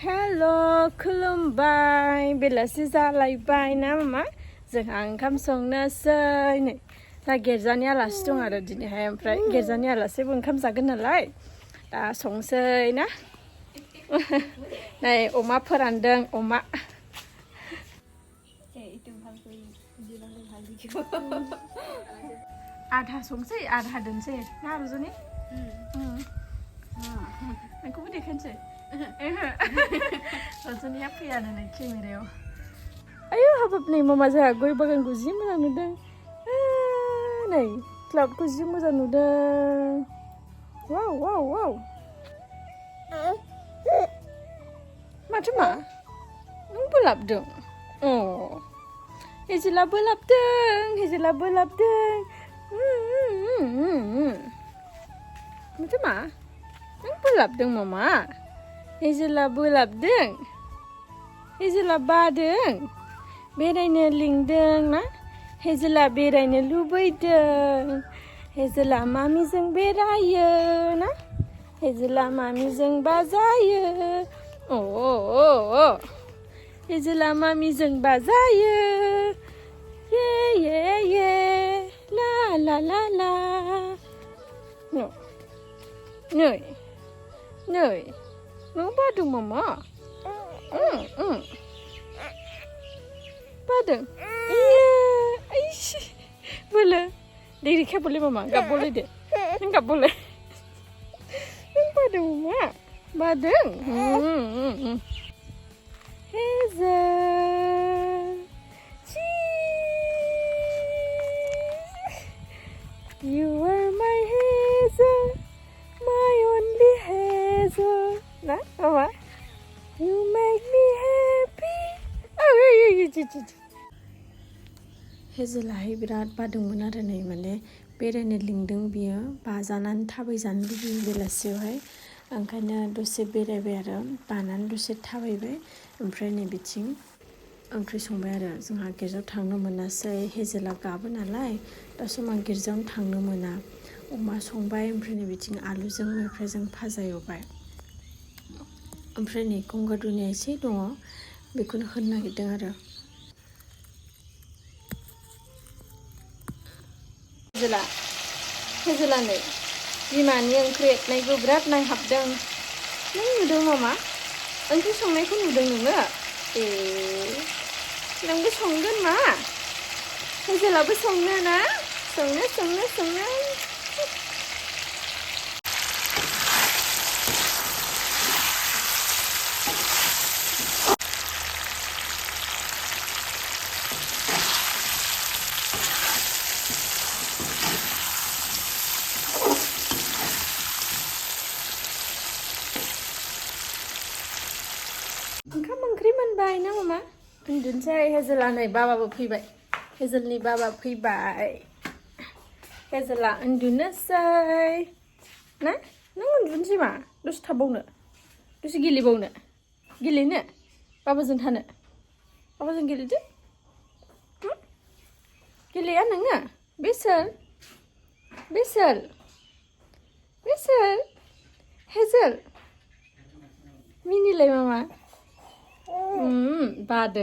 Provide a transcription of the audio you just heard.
Hello, kulumbai. Belasi जालायबाय ना मामा जोंहा ओंखाम संनोसै नै दा गिर्जानि आलासि दं आरो दिनैहाय ओमफ्राय गिर्जानि आलासिबो ओंखाम जागोन नालाय दा संसै ना नै अमा फोरानदों अमा आधा संसै आधा दोनसै ना रुजुनि नोंखौबो देखायनोसै रजनिया फैयानो नै केमेरायाव आयौ हाबाब नै मामा जोंहा गय बागानखौ जि मोजां नुदों नै क्लाउडखौ जि मोजां नुदों वाव वाव वाव माथो मा नों बोलाबदों अ हेजेला बोलाबदों माथो मा नों बोलाबदों मामा हेजेला बोलाबदों हेजेला बादों बेरायनो लिंदों ना हेजेला बेरायनो लुबैदों हेजेला मामिजों बेरायो ना हेजेला मामिजों बाजायो अ हेजेला मामिजों बाजायो ये ला ला ला ला नै नों बादों मामा बादों बोलो देखा बोले मामा गाब बोले दे नों गाब बोले नों बादों मामा बादों hazel You are my hazel, my only hazel. Na, mama. You make me happy. Oh, हेजेलाहाय बिराद बादोंमोन आरो नै माने बेरायनो लिंदों बियो बाजानानै थाबायजानो लुबैयो बेलासियावहाय ओंखायनो दसे बेरायबाय आरो बानानै दसे थाबायबाय ओमफ्राय नै बिथिं ओंख्रि संबाय आरो जोंहा गिर्जायाव थांनो मोनासै हेजेला गाबो नालाय दा समाव गिर्जायावनो थांनो मोना अमा संबाय ओमफ्राय नै बिथिं आलुजों मैफ्रायजों भाजा एवबाय ओमफ्राय नै गंगार दुन्दिया एसे दङ बेखौनो होनो नागिरदों आरो हेजेला नै बिमानि ओंख्रि एरनायखौ बिराद नायहाबदों नों नुदों मामा ओंख्रि संनायखौ नुदों नोङो ए नोंबो संगोन मा हेजेलाबो संनो ना संनो ओंखाम ओंख्रि मोनबाय ना मामा उन्दुनोसै हेजेला नै बाबाबो फैबाय हेजेलनि बाबा फैबाय हेजेला उन्दुनोसै ना नों उन्दुनोसै मा दसे थाबावनो दसे गेलेनो बाबाजों थानो बाबाजों गेलेदो गेलेया नोङो बे सोर हेजेल मिनिलाय मामा बादों